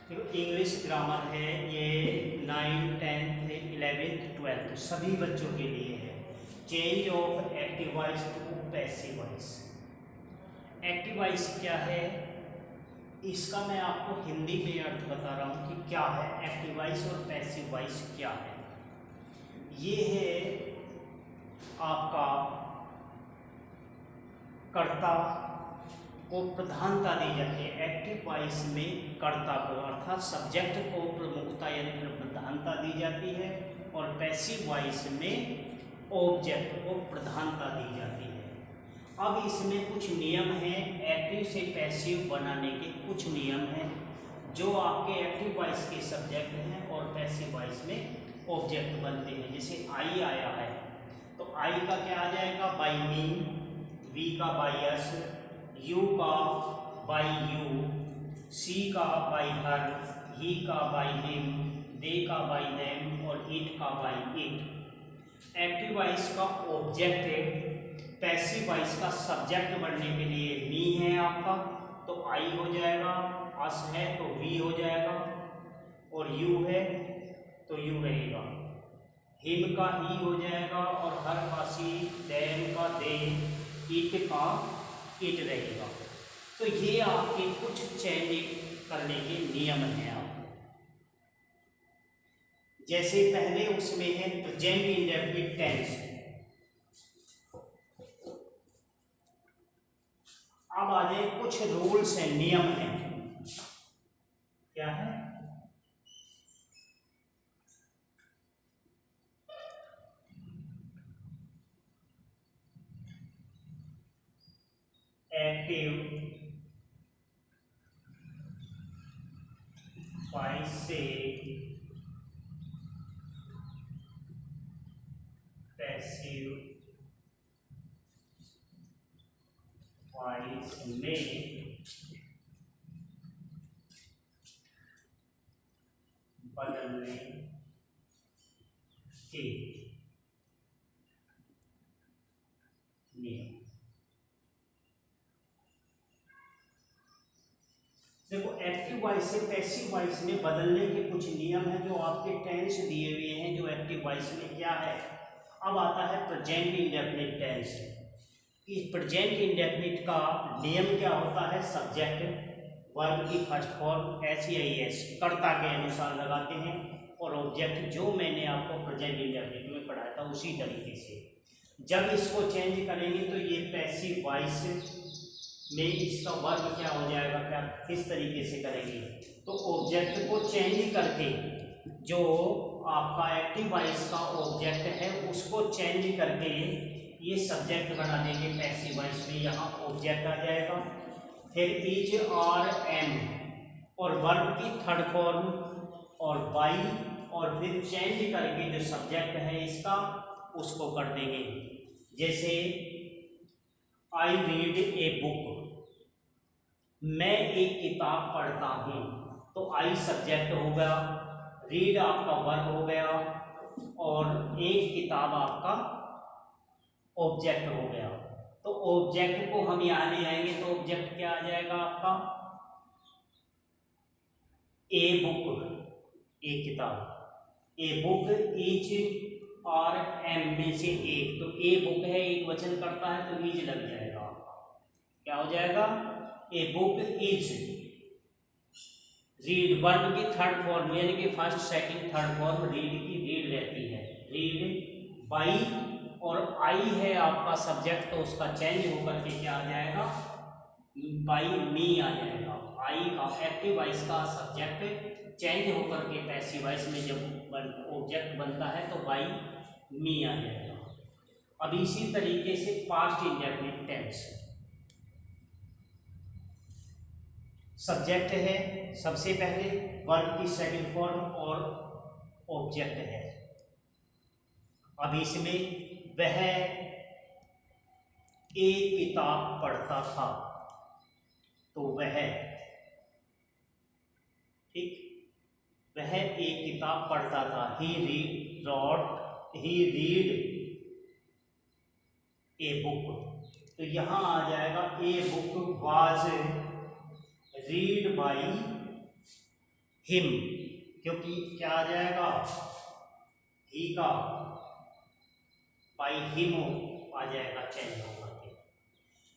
देखो English grammar है ये 9, 10, 11, 12 सभी बच्चों के लिए है। Change of active voice to passive voice. Active voice क्या है, इसका मैं आपको हिंदी में अर्थ बता रहा हूँ कि क्या है एक्टिव वॉइस और पैसिव वॉइस क्या है। ये है आपका कर्ता को प्रधानता दी जाती है। एक्टिव वॉइस में कर्ता को अर्थात सब्जेक्ट को प्रमुखता यानी प्रधानता दी जाती है और पैसिव वॉइस में ऑब्जेक्ट को प्रधानता दी जाती है। अब इसमें कुछ नियम हैं, एक्टिव से पैसिव बनाने के कुछ नियम हैं जो आपके एक्टिव वॉइस के सब्जेक्ट हैं और पैसिव वॉइस में ऑब्जेक्ट बनते हैं। जैसे आई आया है तो आई का क्या आ जाएगा, बाय मी, वी का बाय अस, यू का बाय यू, सी का बाय हर, ही का बाय हिम, दे का बाय देम और इट का बाय इट। एक्टिव वॉइस का ऑब्जेक्ट है, पैसिव वॉइस का सब्जेक्ट बनने के लिए मी है आपका तो आई हो जाएगा, अस है तो वी हो जाएगा और यू है तो यू रहेगा, हिम का ही हो जाएगा और हर का सी, देम का दे, इट का इट रहेगा। तो ये आपके कुछ चेंज करने के नियम हैं आपको। जैसे पहले उसमें है प्रेजेंट इंडेफिनिट टेंस। अब आ जाए कुछ रूल्स हैं, नियम हैं। क्या है, एक्टिव वॉइस से पैसिव वॉइस में बदलने के नियम। देखो एक्टिव वॉइस से पैसिव वॉइस में बदलने के कुछ नियम हैं जो आपके टेंस दिए हुए हैं जो एक्टिव वॉइस में क्या है। अब आता है प्रेजेंट इंडेफिनिट टेंस। इस प्रेजेंट इंडेफिनिट का नियम क्या होता है, सब्जेक्ट वर्ब की फर्स्ट फॉर्म एस कर्ता के अनुसार लगाते हैं और ऑब्जेक्ट जो मैंने आपको प्रेजेंट इंडेफिनिट में पढ़ाया था उसी तरीके से। जब इसको चेंज करेंगे तो ये पैसिव वॉइस में इसका वर्ब क्या हो जाएगा, क्या किस तरीके से करेंगे, तो ऑब्जेक्ट को चेंज करके जो आपका एक्टिव वॉइस का ऑब्जेक्ट है उसको चेंज करके ये सब्जेक्ट बना देंगे पैसिव वॉइस में, यहाँ ऑब्जेक्ट आ जाएगा। फिर इज और एम और वर्ब की थर्ड फॉर्म और बाई और फिर चेंज करके जो सब्जेक्ट है इसका उसको कर देंगे। जैसे आई रीड ए बुक, मैं एक किताब पढ़ता हूँ, तो आई सब्जेक्ट हो गया, रीड आपका वर्ब हो गया और एक किताब आपका ऑब्जेक्ट हो गया। तो ऑब्जेक्ट को हम यहाँ ले आएंगे तो ऑब्जेक्ट क्या आ जाएगा आपका, ए बुक एक किताब, ए बुक इज और एम में से एक, तो ए बुक है एक वचन करता है तो इज लग जाएगा आपका, क्या हो जाएगा, a book is. Read verb की थर्ड फॉर्म यानी कि first second third form read की रीड रहती है, रीड बाई और आई है आपका सब्जेक्ट तो उसका चेंज होकर के क्या आ जाएगा, बाई मी आ जाएगा। आई का एक्टिव वॉइस का सब्जेक्ट चेंज होकर के पैसिव वॉइस में जब ऑब्जेक्ट बनता है तो बाई मी आ जाएगा। अब इसी तरीके से पास्ट इंडेफिनिट टेंस, सब्जेक्ट है सबसे पहले, वर्ब की सेकंड फॉर्म और ऑब्जेक्ट है। अब इसमें वह एक किताब पढ़ता था तो वह, ठीक, वह एक किताब पढ़ता था, ही रीड ए बुक, तो यहां आ जाएगा a book was read by him, क्योंकि क्या आ जाएगा, ही का बाई हिम आ जाएगा चेंज होकर के।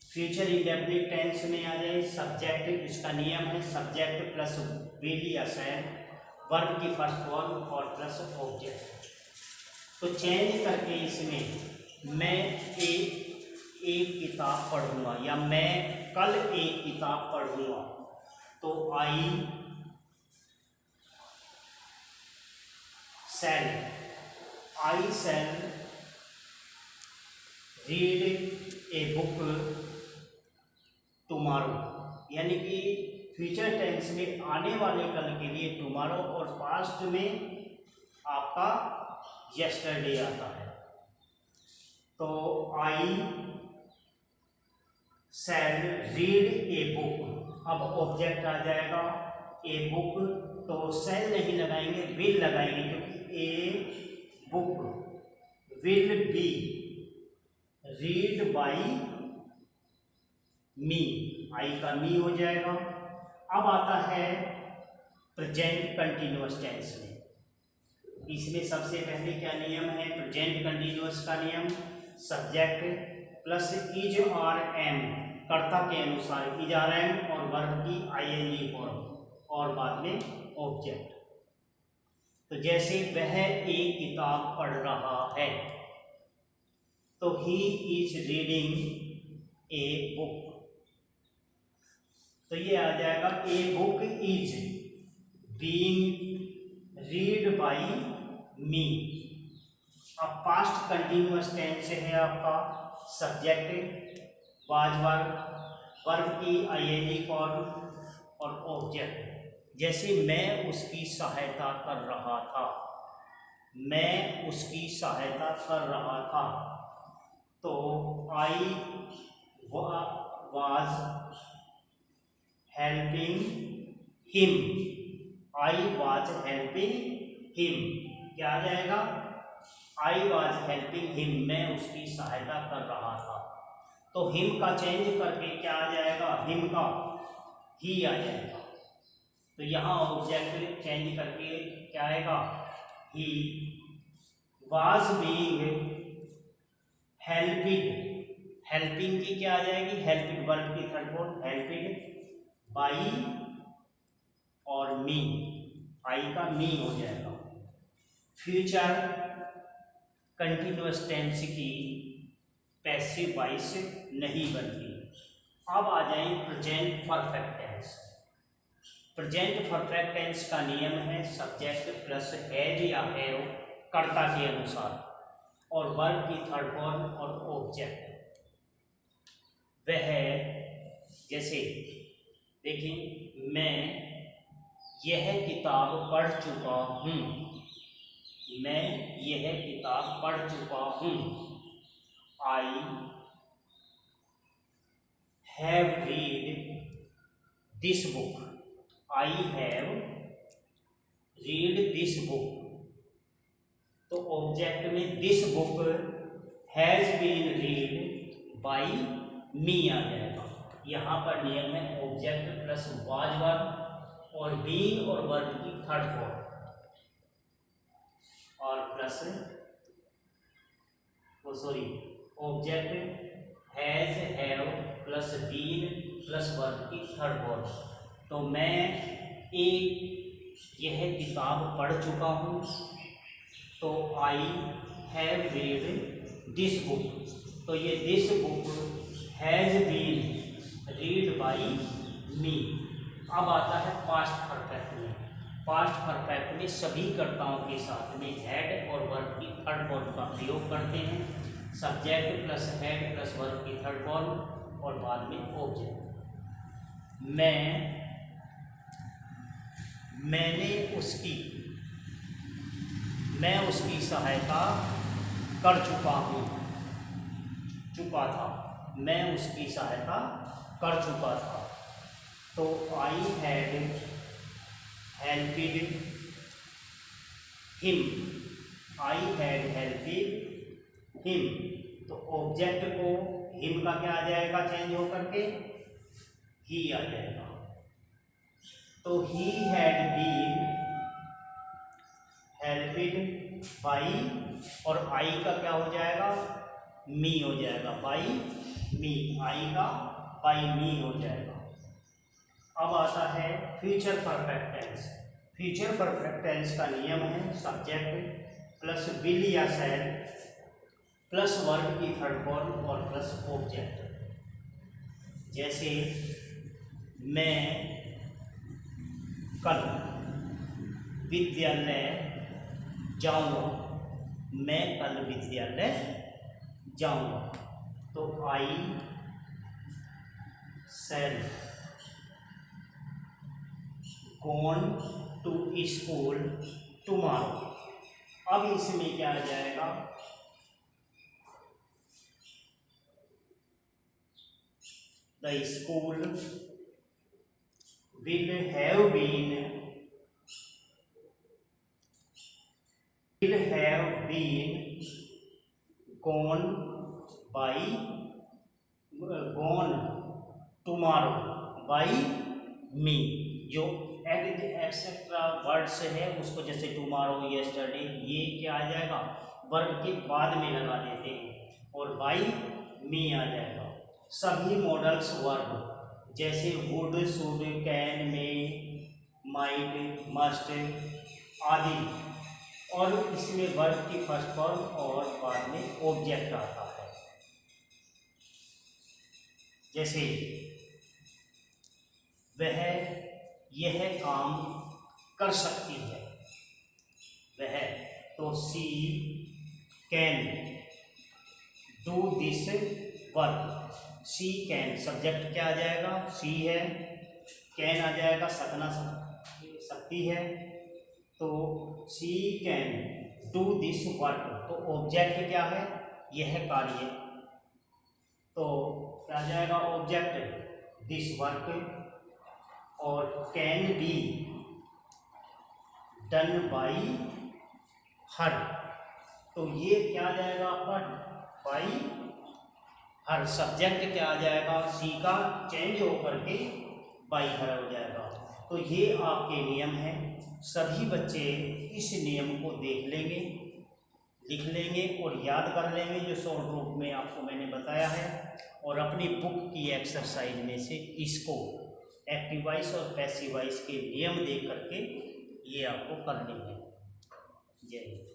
फ्यूचर इंडेफिनिट टेंस में आ जाए सब्जेक्ट, इसका नियम है सब्जेक्ट प्लस विल या शैल, वर्ब की फर्स्ट फॉर्म और प्लस ऑब्जेक्ट। तो चेंज करके इसमें मैं एक किताब पढ़ूंगा या मैं कल एक किताब पढ़ूंगा, तो आई शैल रीड ए बुक टुमारो, यानी कि फ्यूचर टेंस में आने वाले कल के लिए टुमारो और पास्ट में आपका यस्टरडे आता है। तो आई शैल रीड ए बुक, अब ऑब्जेक्ट आ जाएगा ए बुक, तो शैल नहीं लगाएंगे विल लगाएंगे, क्योंकि a book will be read by me, I का मी हो जाएगा। अब आता है प्रेजेंट कंटिन्यूअस टेंस में, इसमें सबसे पहले क्या नियम है, प्रेजेंट कंटिन्यूअस का नियम सब्जेक्ट प्लस इज और एम, कर्ता के अनुसार इज और एम और वर्ब की आईएनजी फॉर्म और बाद में ऑब्जेक्ट। तो जैसे वह एक किताब पढ़ रहा है, तो he is reading a book, तो ये आ जाएगा a book is being read by me. अब पास्ट कंटिन्यूअस टेंस है आपका सब्जेक्ट वाज वर्ब की आईएनजी फॉर्म और ऑब्जेक्ट। जैसे मैं उसकी सहायता कर रहा था, मैं उसकी सहायता कर रहा था, तो I was helping him, I was helping him, क्या आ जाएगा, आई वाज हेल्पिंग हिम, मैं उसकी सहायता कर रहा था। तो हिम का चेंज करके क्या आ जाएगा, हिम का ही आ जाएगा। तो यहाँ ऑब्जेक्ट चेंज करके क्या आएगा, he was being helped, helping की क्या आ जाएगी, हेल्पिड वर्ब की थर्ड फॉर्म, हेल्पिड बाई और मी, आई का मी हो जाएगा। फ्यूचर कंटिन्यूअस टेंस की पैसिव वॉइस नहीं बनती। अब आ जाए present perfect tense. Present perfect tense का नियम है सब्जेक्ट प्लस हैज या हैव कर्ता के अनुसार और वर्ब की थर्ड फॉर्म और ऑब्जेक्ट। वह जैसे देखिए, मैं यह किताब पढ़ चुका हूँ, मैं यह किताब पढ़ चुका हूँ, I have read this book, I have read this book. तो ऑब्जेक्ट में this book has been read by me आ जाएगा। यहाँ पर नियम है ऑब्जेक्ट प्लस वाज वर्ब और बीइंग और वर्ब की थर्ड फॉर्म और plus object has have plus been plus verb की थर्ड फॉर्म। तो मैं यह किताब पढ़ चुका हूँ, तो I have read this book, तो ये this book has been read by me. अब आता है पास्ट परफेक्ट में। पास्ट परफेक्ट में सभी कर्ताओं के साथ में हैड और वर्ब की थर्ड फॉर्म का प्रयोग करते हैं, subject plus had plus verb की थर्ड फॉर्म और बाद में ऑब्जेक्ट। मैं उसकी सहायता कर चुका हूँ, चुका था, मैं उसकी सहायता कर चुका था। तो I had helped him, I had helped him. तो ऑब्जेक्ट को हिम का क्या आ जाएगा चेंज होकर के ही आ जाएगा। तो ही हैड बीन बाई, और आई का क्या हो जाएगा, मी हो जाएगा, बाई मी, आई का बाई मी हो जाएगा। अब आता है future perfect tense. Future perfect tense का नियम है सब्जेक्ट प्लस विल या शैल प्लस वर्ब की थर्ड फॉर्म और प्लस ऑब्जेक्ट। जैसे मैं कल विद्यालय जाऊंगा, मैं कल विद्यालय जाऊंगा, तो आई शैल गॉन टू स्कूल टुमारो। अब इसमें क्या आ जाएगा, the school will have been gone tomorrow by me। जो एक्सेट्रा वर्ड्स है उसको जैसे टुमारो, यस्टरडे, ये क्या आ जाएगा, वर्ब के बाद में लगा देते हैं और बाई मी आ जाएगा। सभी मॉडल्स वर्ब जैसे would, should, can, may, might, must आदि, और इसमें वर्ब की फर्स्ट फॉर्म और बाद में ऑब्जेक्ट आता है। जैसे वह यह काम कर सकती है, वह, तो she can do this work. She can subject क्या आ जाएगा, सी है, कैन आ जाएगा सकना सकती है, तो she can do this work, तो ऑब्जेक्ट क्या है, यह कार्य, तो क्या आ जाएगा ऑब्जेक्ट दिस वर्क, और can be done by her, तो ये क्या आ जाएगा आपका बाई हर। सब्जेक्ट क्या आ जाएगा, सी का चेंज होकर के बाई हर हो जाएगा। तो ये आपके नियम हैं, सभी बच्चे इस नियम को देख लेंगे, लिख लेंगे और याद कर लेंगे जो शॉर्ट रूप में आपको मैंने बताया है, और अपनी बुक की एक्सरसाइज में से इसको एक्टिव वॉइस और पैसिव वॉइस के नियम देख करके ये आपको करनी है। जय हिंद।